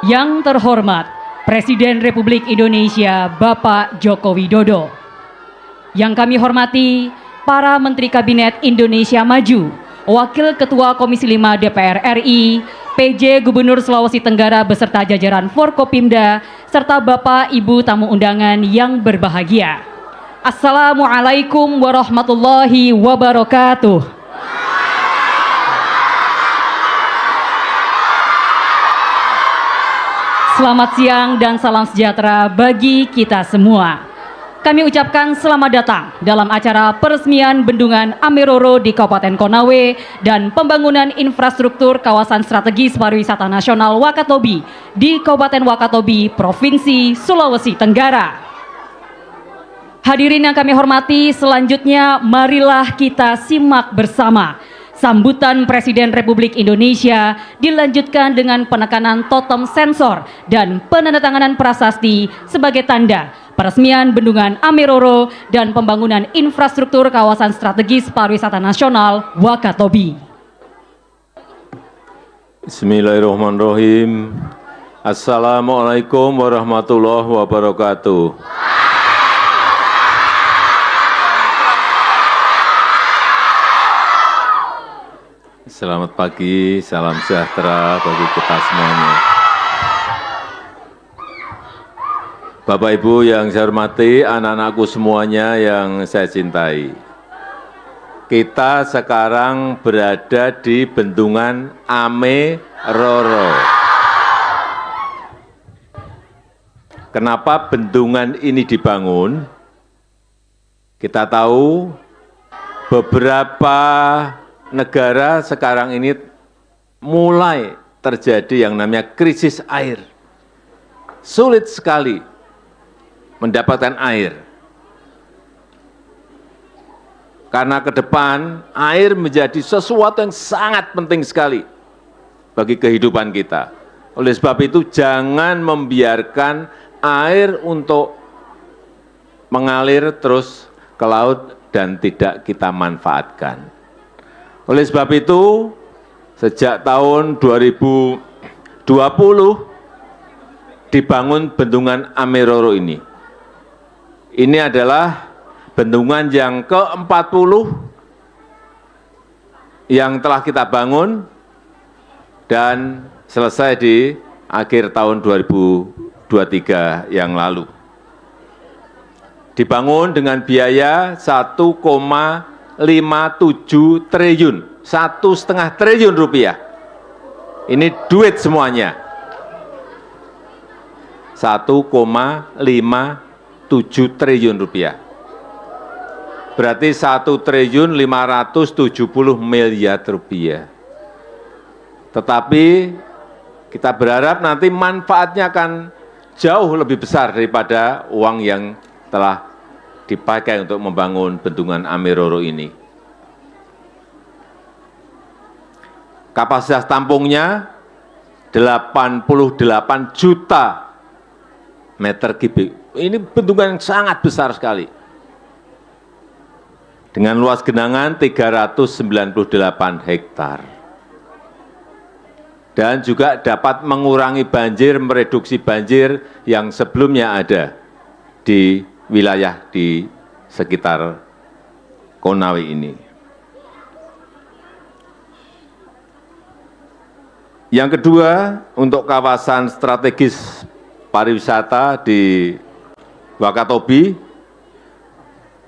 Yang terhormat Presiden Republik Indonesia Bapak Joko Widodo. Yang kami hormati para Menteri Kabinet Indonesia Maju, Wakil Ketua Komisi 5 DPR RI, PJ Gubernur Sulawesi Tenggara beserta jajaran Forkopimda, serta Bapak Ibu tamu undangan yang berbahagia. Assalamualaikum warahmatullahi wabarakatuh. Selamat siang dan salam sejahtera bagi kita semua. Kami ucapkan selamat datang dalam acara peresmian Bendungan Ameroro di Kabupaten Konawe dan pembangunan infrastruktur kawasan strategis pariwisata nasional Wakatobi di Kabupaten Wakatobi, Provinsi Sulawesi Tenggara. Hadirin yang kami hormati, selanjutnya marilah kita simak bersama sambutan Presiden Republik Indonesia dilanjutkan dengan penekanan totem sensor dan penandatanganan prasasti sebagai tanda peresmian Bendungan Ameroro dan pembangunan infrastruktur kawasan strategis pariwisata nasional Wakatobi. Bismillahirrahmanirrahim. Assalamualaikum warahmatullahi wabarakatuh. Selamat pagi, salam sejahtera bagi kita semuanya. Bapak Ibu yang saya hormati, anak-anakku semuanya yang saya cintai. Kita sekarang berada di Bendungan Ameroro. Kenapa bendungan ini dibangun? Kita tahu beberapa negara sekarang ini mulai terjadi yang namanya krisis air. Sulit sekali mendapatkan air. Karena ke depan air menjadi sesuatu yang sangat penting sekali bagi kehidupan kita. Oleh sebab itu jangan membiarkan air untuk mengalir terus ke laut dan tidak kita manfaatkan. Oleh sebab itu, sejak tahun 2020 dibangun Bendungan Ameroro ini. Ini adalah bendungan yang ke-40 yang telah kita bangun dan selesai di akhir tahun 2023 yang lalu. Dibangun dengan biaya 1,57 triliun, 1,5 triliun rupiah. Ini duit semuanya. 1,57 triliun rupiah. Berarti 1.570 miliar rupiah. Tetapi kita berharap nanti manfaatnya akan jauh lebih besar daripada uang yang telah dipakai untuk membangun Bendungan Ameroro ini. Kapasitas tampungnya 88 juta meter kubik. Ini bendungan yang sangat besar sekali. Dengan luas genangan 398 hektar. Dan juga dapat mengurangi banjir, mereduksi banjir yang sebelumnya ada di wilayah di sekitar Konawe ini. Yang kedua, untuk kawasan strategis pariwisata di Wakatobi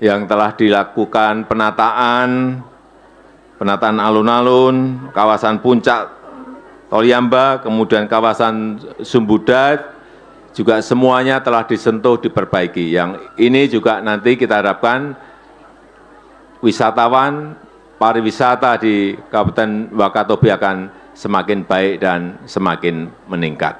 yang telah dilakukan penataan alun-alun, kawasan puncak Tolyamba, kemudian kawasan Sumbudat, juga semuanya telah disentuh, diperbaiki. Yang ini juga nanti kita harapkan wisatawan, pariwisata di Kabupaten Wakatobi akan semakin baik dan semakin meningkat.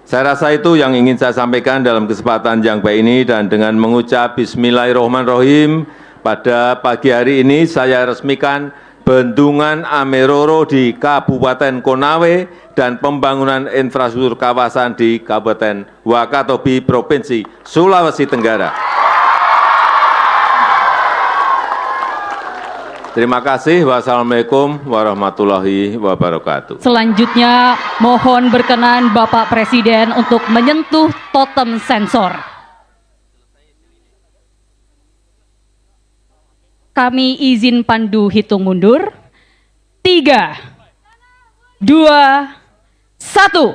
Saya rasa itu yang ingin saya sampaikan dalam kesempatan yang baik ini, dan dengan mengucap Bismillahirrahmanirrahim, pada pagi hari ini saya resmikan Bendungan Ameroro di Kabupaten Konawe dan pembangunan infrastruktur kawasan di Kabupaten Wakatobi, Provinsi Sulawesi Tenggara. Terima kasih. Wassalamualaikum warahmatullahi wabarakatuh. Selanjutnya mohon berkenan Bapak Presiden untuk menyentuh totem sensor. Kami izin pandu hitung mundur. 3, 2, 1.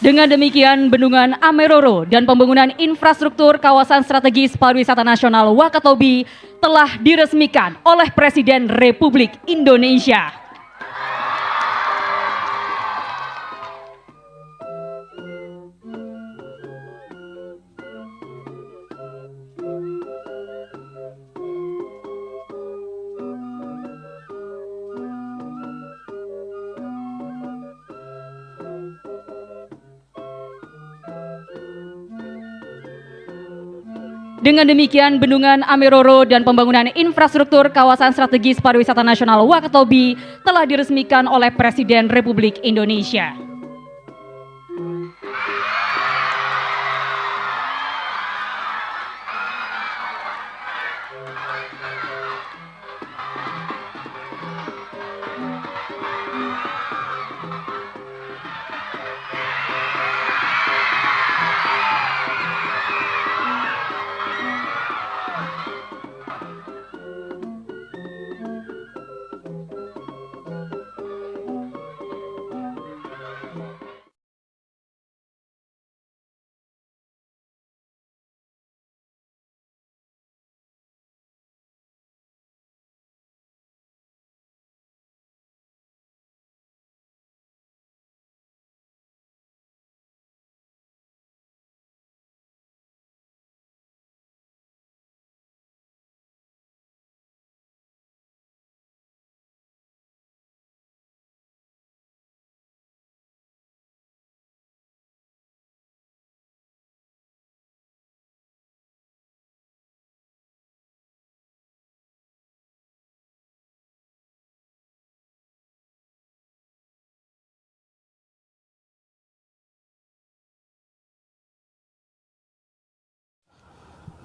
Dengan demikian, Bendungan Ameroro dan pembangunan infrastruktur kawasan strategis pariwisata nasional Wakatobi telah diresmikan oleh Presiden Republik Indonesia. Dengan demikian, Bendungan Ameroro dan pembangunan infrastruktur kawasan strategis pariwisata nasional Wakatobi telah diresmikan oleh Presiden Republik Indonesia.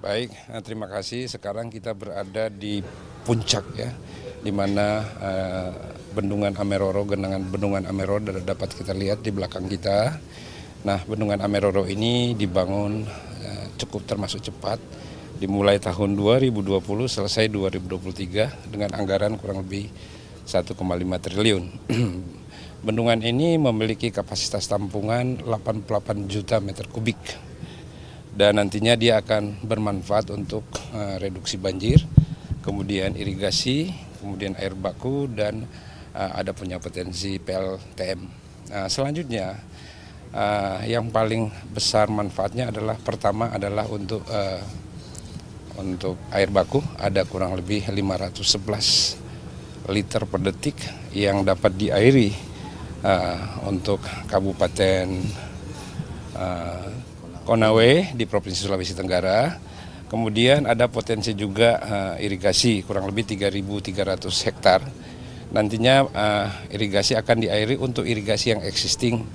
Baik, terima kasih. Sekarang kita berada di puncak ya, di mana Bendungan Ameroro, genangan Bendungan Ameroro dapat kita lihat di belakang kita. Nah, Bendungan Ameroro ini dibangun cukup termasuk cepat, dimulai tahun 2020, selesai 2023 dengan anggaran kurang lebih 1,5 triliun. Bendungan ini memiliki kapasitas tampungan 88 juta meter kubik. Dan nantinya dia akan bermanfaat untuk reduksi banjir, kemudian irigasi, kemudian air baku, dan ada punya potensi PLTM. Selanjutnya yang paling besar manfaatnya adalah pertama adalah untuk air baku, ada kurang lebih 511 liter per detik yang dapat diairi untuk Kabupaten Konawe di Provinsi Sulawesi Tenggara. Kemudian ada potensi juga irigasi kurang lebih 3.300 hektar. Nantinya irigasi akan diairi untuk irigasi yang existing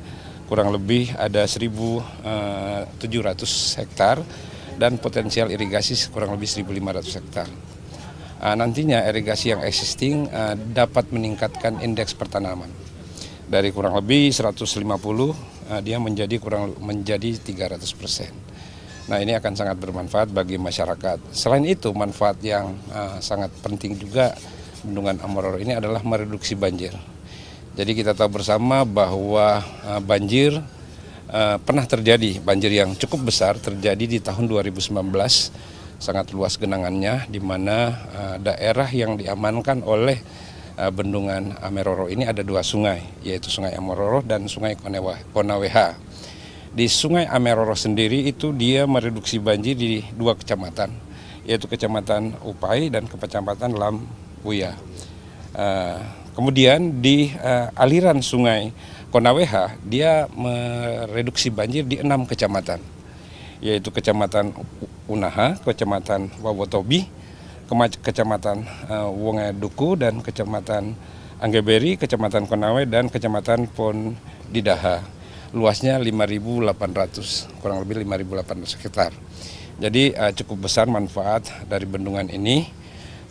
kurang lebih ada 1.700 hektar dan potensial irigasi kurang lebih 1.500 hektar. Nantinya irigasi yang existing dapat meningkatkan indeks pertanaman dari kurang lebih 150 dia menjadi 300%. Nah, ini akan sangat bermanfaat bagi masyarakat. Selain itu, manfaat yang sangat penting juga Bendungan Ameroro ini adalah mereduksi banjir. Jadi kita tahu bersama bahwa banjir pernah terjadi, banjir yang cukup besar terjadi di tahun 2019, sangat luas genangannya, di mana daerah yang diamankan oleh Bendungan Ameroro ini ada dua sungai, yaitu Sungai Ameroro dan Sungai Konaweha. Di Sungai Ameroro sendiri itu dia mereduksi banjir di dua kecamatan, yaitu Kecamatan Upai dan Kecamatan Lambuya. Kemudian di aliran Sungai Konaweha dia mereduksi banjir di 6 kecamatan, yaitu Kecamatan Unaha, Kecamatan Wawotobi, Kecamatan Wongeduku, dan Kecamatan Anggeberi, Kecamatan Konawe, dan Kecamatan Pondidaha. Luasnya 5.800, kurang lebih 5.800 hektar. Jadi cukup besar manfaat dari bendungan ini,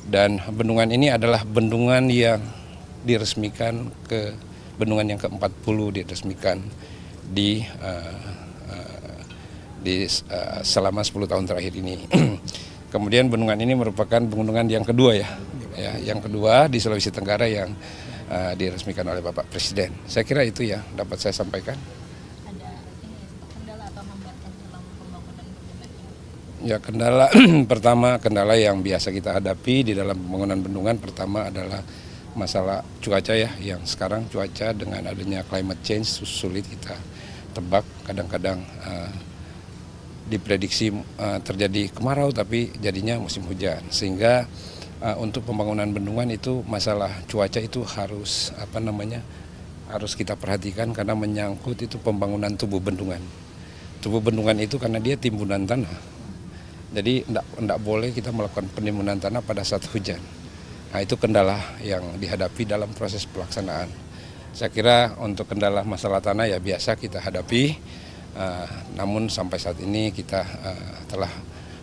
dan bendungan ini adalah bendungan yang diresmikan bendungan yang ke-40 diresmikan selama 10 tahun terakhir ini. Kemudian bendungan ini merupakan bendungan yang kedua yang kedua di Sulawesi Tenggara yang diresmikan oleh Bapak Presiden. Saya kira itu ya dapat saya sampaikan. Ya, kendala pertama, kendala yang biasa kita hadapi di dalam pembangunan bendungan pertama adalah masalah cuaca ya, yang sekarang cuaca dengan adanya climate change sulit kita tebak. Kadang-kadang diprediksi terjadi kemarau tapi jadinya musim hujan, sehingga untuk pembangunan bendungan itu masalah cuaca itu harus harus kita perhatikan, karena menyangkut itu pembangunan tubuh bendungan. Tubuh bendungan itu karena dia timbunan tanah. Jadi tidak boleh kita melakukan penimbunan tanah pada saat hujan. Nah, itu kendala yang dihadapi dalam proses pelaksanaan. Saya kira untuk kendala masalah tanah ya biasa kita hadapi, namun sampai saat ini kita telah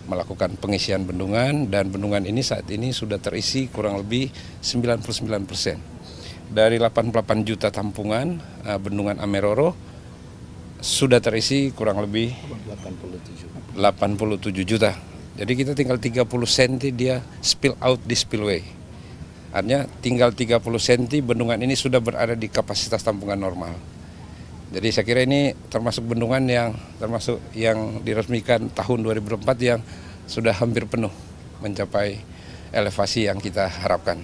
melakukan pengisian bendungan, dan bendungan ini saat ini sudah terisi kurang lebih 99%. Dari 88 juta tampungan bendungan Ameroro sudah terisi kurang lebih 87 juta. Jadi kita tinggal 30 cm dia spill out di spillway. Artinya tinggal 30 cm bendungan ini sudah berada di kapasitas tampungan normal. Jadi saya kira ini termasuk bendungan yang diresmikan tahun 2004 yang sudah hampir penuh mencapai elevasi yang kita harapkan.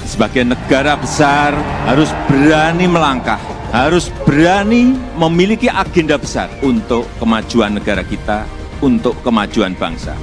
Sebagai negara besar harus berani melangkah, harus berani memiliki agenda besar untuk kemajuan negara kita, untuk kemajuan bangsa.